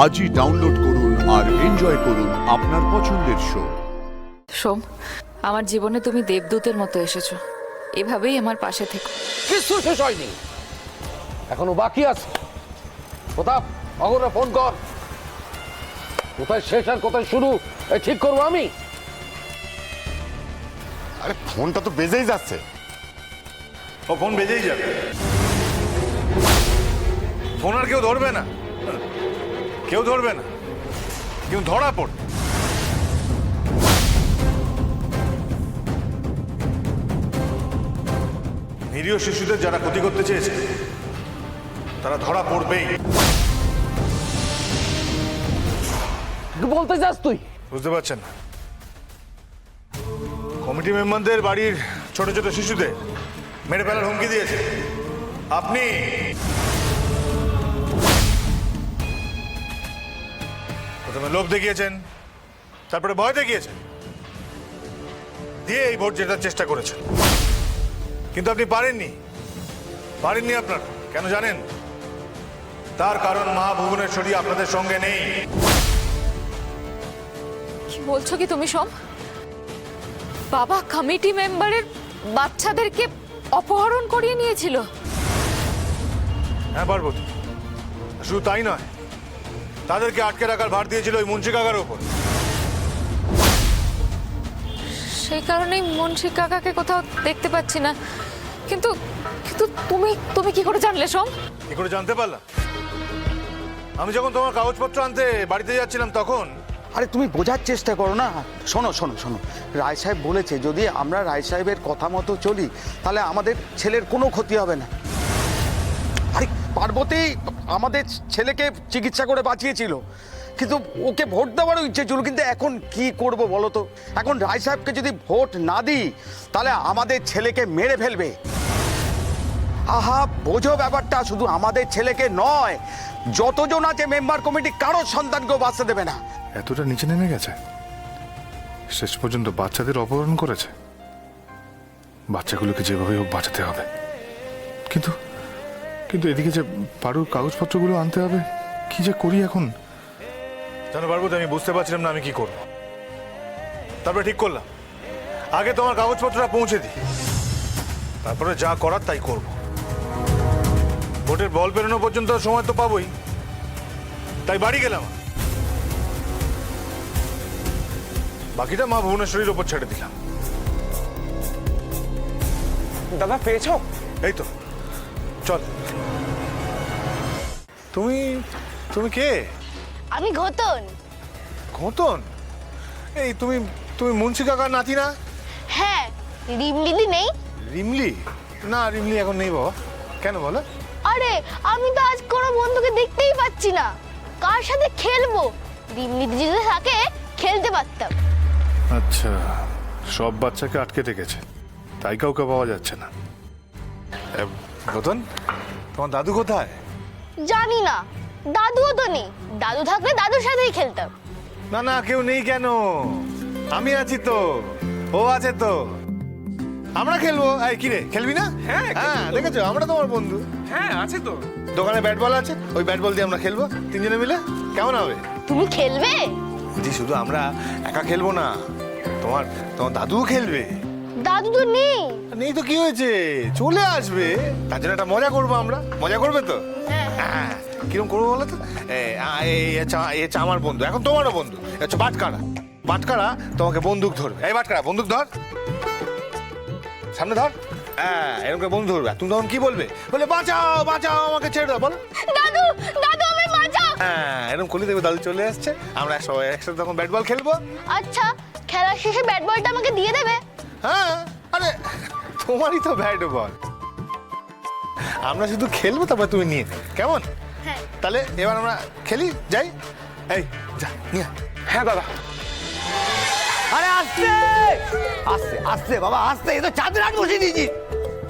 আজই ডাউনলোড করুন আর এনজয় করুন আপনার পছন্দের শো। সোম, আমার জীবনে তুমি দেবদূতের মতো এসেছো। এভাবেই আমার পাশে থেকো। কিছু শেষ হয়নি, এখনো বাকি আছে। প্রতাপ, অগরে ফোন কর। কোথায় শেষ আর কোথায় শুরু ঠিক করবো আমি। আরে ফোনটা তো বেজেই যাচ্ছে। ও ফোন বেজেই যাবে, ফোন আর কেউ ধরবে না, কেউ ধরবে না, কেউ ধরা পড়। নিরীহ শিশুদের যারা ক্ষতি করতে চেয়েছে তারা ধরা পড়বেই। কি বলতে চাস তুই? বুঝতে পারছেন না? কমিটি মেম্বারদের বাড়ির ছোট ছোট শিশুদের মেরে ফেলার হুমকি দিয়েছে আপনি। প্রথমে লোভ দেখিয়েছেন, তারপরে ভয় দেখিয়েছেন, দিয়ে এই ভোট জেতার চেষ্টা করেছেন। কিন্তু আপনি পারেননি, পারেননি আপনারা। কেন জানেন? তার কারণ মা ভুবনেশ্বরী আপনাদের সঙ্গে নেই। কি বলছো কি তুমি সোম? বাবা কমিটি মেম্বারের বাচ্চাদেরকে অপহরণ করিয়ে নিয়েছিল? হ্যাঁ পার্বতী, শুধু তাই নয়, তাদেরকে আটকে রাখার ভার দিয়েছিল ওই মুন্সি কাকার ওপর। সেই কারণেই মুন্সি কাকাকে কোথাও দেখতে পাচ্ছি না। কিন্তু কিন্তু তুমি তুমি কি করে জানলে সোম? কি করে জানতে পারলাম? আমি যখন তোমার কাগজপত্র আনতে বাড়িতে যাচ্ছিলাম তখন। আরে তুমি বোঝার চেষ্টা করো না। শোনো শোনো শোনো, রায় সাহেব বলেছে যদি আমরা রায় সাহেবের কথা মতো চলি তাহলে আমাদের ছেলের কোনো ক্ষতি হবে না। আরে পার্বতী আমাদের ছেলেকে চিকিৎসা করে বাঁচিয়েছিল, কিন্তু ওকে ভোট দেওয়ারও ইচ্ছে ছিল। কিন্তু এখন কি করব বলো তো? এখন রায় সাহেবকে যদি ভোট না দিই তাহলে আমাদের ছেলেকে মেরে ফেলবে। আহা বোঝো ব্যাপারটা, শুধু আমাদের ছেলেকে নয়, যতজন আছে মেম্বার কমিটি কারোর সন্তানকেও বাঁচতে দেবে না। এতটা নিচে নেমে গেছে, শেষ পর্যন্ত বাচ্চাদের অপহরণ করেছে। বাচ্চাগুলোকে যেভাবে হোক বাঁচাতে হবে, কিন্তু কিন্তু এদিকে যে পারুর কাগজপত্রগুলো আনতে হবে, কি যে করি এখন। জানো পার্বতী, আমি বুঝতে পারছিলাম না আমি কি করব। তারপরে ঠিক করলাম আগে তোমার কাগজপত্রটা পৌঁছে দিই, তারপরে যা করার তাই করব। ভোটের বল পেরোনো পর্যন্ত সময় তো পাবোই, তাই বাড়ি গেলাম। বাকিটা মা ভুবনেশ্বরীর ওপর ছেড়ে দিলাম। দাদা পেয়েছো? এই তো, চল। তুমি তুমি কে? আমি ঘতন। ঘটন? এই তুমি তুমি মুন্সি কাকার নাতি না? হ্যাঁ, রিমলিদি নেই? রিমলি? না, রিমলি এখন নেই বাবা। কেন বলো? আরে আমি তো আজ কোনো বন্ধুকে দেখতেই পাচ্ছি না, কার সাথে খেলবো? রিমলিদি যদি থাকে খেলতে পারতাম। আচ্ছা, সব বাচ্চাকে আটকে রেখেছে, তাই কাউকে পাওয়া যাচ্ছে না। ঘটন, তোমার দাদু কোথায়? জানি না, দাদুও তো নেই। দাদু থাকলে দাদুর সাথেই খেলতাম। না না, কেউ নেই কেন? আমি আছি তো, ও আছে তো, আমরা খেলবো। এই কি রে, খেলবি না? হ্যাঁ দেখেছো, আমরা তোমার বন্ধু। হ্যাঁ আছে তো, দোকানে ব্যাট বল আছে, ওই ব্যাট বল দিয়ে আমরা খেলবো তিনজনে মিলে। কেমন হবে? তুমি খেলবে? জি, শুধু আমরা একা খেলবো না, তোমার তোমার দাদুও খেলবে। দাদু তো নেই। নেই তো কি হয়েছে, চলে আসবে। তার জন্য একটা মজা করবো আমরা। মজা করবে তো? হ্যাঁ। হ্যাঁ, কিরকম করবো বলো তো? আমার বন্ধু, এখন তোমারও বন্ধু হচ্ছে বাটকারা। বাটকারা তোমাকে বন্দুক ধরবে। এই বাটকারা, বন্দুক ধর, সামনে ধর। হ্যাঁ, এরকম করে বন্ধু ধরবে। তুমি তখন কি বলবে? বলে বাঁচাও বাঁচাও, আমাকে ছেড়ে দাও, বলো। দাদু, দাদু আমায় বাঁচাও। হ্যাঁ, এরকম করলে দেখবে দাদু চলে আসছে, আমরা সবাই একসাথে তখন ব্যাট বল খেলবো। আচ্ছা, খেলার শেষে ব্যাট বলটা আমাকে দিয়ে দেবে? হ্যাঁ, আরে তোমারই তো ব্যাট বল, আমরা শুধু খেলবো, তারপর তুমি নিয়ে নেবে। কেমন? হ্যাঁ। তাহলে এবার আমরা খেলি, যাই। এই যা নিয়ে। হ্যাঁ দাদা। আরে আস্তে আস্তে আস্তে বাবা আস্তে, এই তো চাঁদের আট বসে দিয়েছি।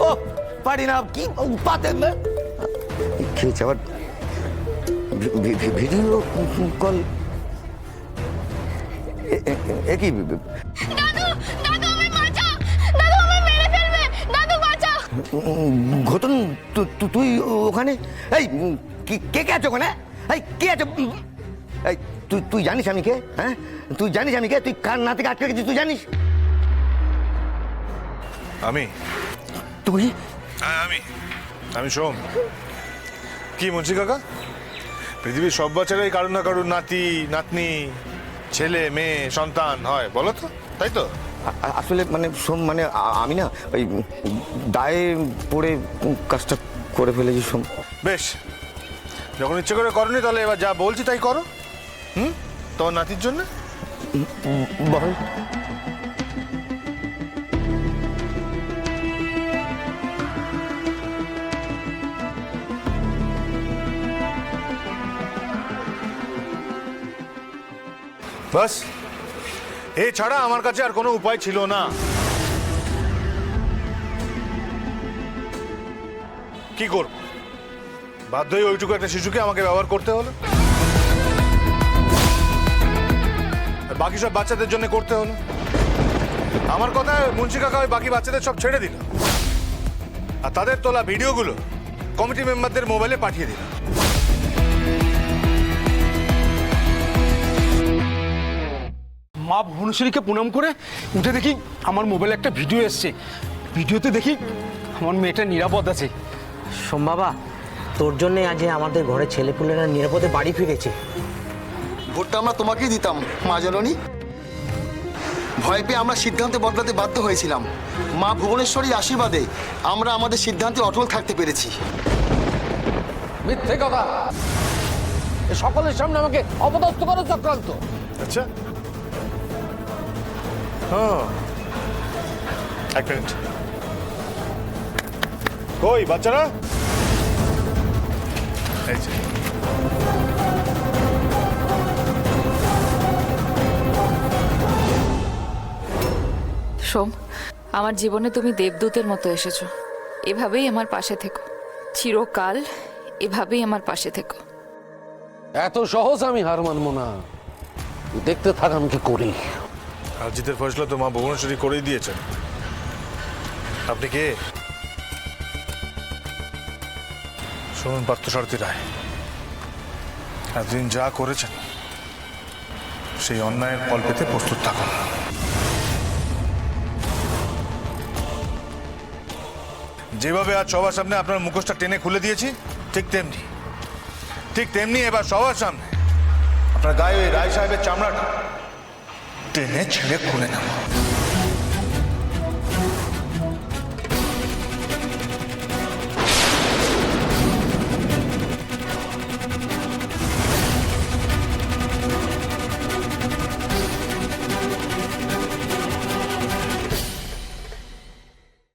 ও পারি না, কি পাতে খেয়েছে আবার ভিডিও কল। একই দাদু, দাদু আমায় বাঁচাও। দাদু আমায় মেরে ফেলবে। দাদু বাঁচাও। ঘটন, তুই ওখানে? এই কে কে আছে ওখানে? এই কে আছে? এই তুই তুই জানিস আমি কে? হ্যাঁ, তুই জানিস আমি কে? তুই কার নাতিকে আটকে রেখেছিস তুই জানিস? আমি তুই হ্যাঁ আমি সোম। কি মুন্সি কাকা, পৃথিবীর সব বাচ্চারাই কারো না কারোর নাতি নাতনি ছেলে মেয়ে সন্তান হয়, বলো তো, তাই তো? আসলে মানে সোম মানে আমি না ওই দায়ে পড়ে কাজটা করে ফেলেছি সোম। বেশ, যখন ইচ্ছে করে করনি তাহলে এবার যা বলছি তাই করো। তোমার নাতির জন্য। বল। বাস এছাড়া আমার কাছে আর কোনো উপায় ছিল না। কি করব, বাধ্য হয়ে ওইটুকু একটা শিশুকে আমাকে ব্যবহার করতে হলো, আর বাকি সব বাচ্চাদের জন্য করতে হলো। আমার কথায় মুন্সি কাকা ওই বাকি বাচ্চাদের সব ছেড়ে দিল, আর তাদের তোলা ভিডিওগুলো কমিটি মেম্বারদের মোবাইলে পাঠিয়ে দিল। মা ভুবনেশ্বরীকে প্রণাম করে উঠে দেখি আমার মোবাইলে একটা ভিডিও এসছে। ভিডিওতে দেখি আমার মেয়েটা নিরাপদ আছে। সোম বাবা, তোর জন্যে আজ আমাদের ঘরে ছেলেপুলেরা নিরাপদে বাড়ি ফিরেছে। ভোটটা আমরা তোমাকেই দিতাম মা জননী। ভয় পেয়ে আমরা সিদ্ধান্তে বদলাতে বাধ্য হয়েছিলাম। মা ভুবনেশ্বরীর আশীর্বাদে আমরা আমাদের সিদ্ধান্তে অটল থাকতে পেরেছি। মিথ্যে কথা, এ সকলের সামনে আমাকে অপদস্থ করো চক্রান্ত। আচ্ছা, হ্যাঁ, এক মিনিট। কই বাচ্চারা? এই যে। সোম, আমার জীবনে তুমি দেবদূতের মতো এসেছো। এভাবেই আমার পাশে থেকো, চিরকাল এভাবেই আমার পাশে থেকো। এত সহজ আমি হার মানবো না, তুই দেখতে থাক আমি কি করি। আর জিতের ফয়সলা তো মা ভুবনেশ্বরী করেই দিয়েছেন। আপনি কে? শুনুন পার্থসারথী রায়, এতদিন যা করেছেন সেই অন্যায়ের ফল পেতে প্রস্তুত থাকুন। যেভাবে আজ সবার সামনে আপনার মুখোশটা টেনে খুলে দিয়েছি, ঠিক তেমনি এবার সবার সামনে আপনার গায়ে ওই রায় সাহেবের চামড়াটা টেনে ছিঁড়ে খুলে নেব।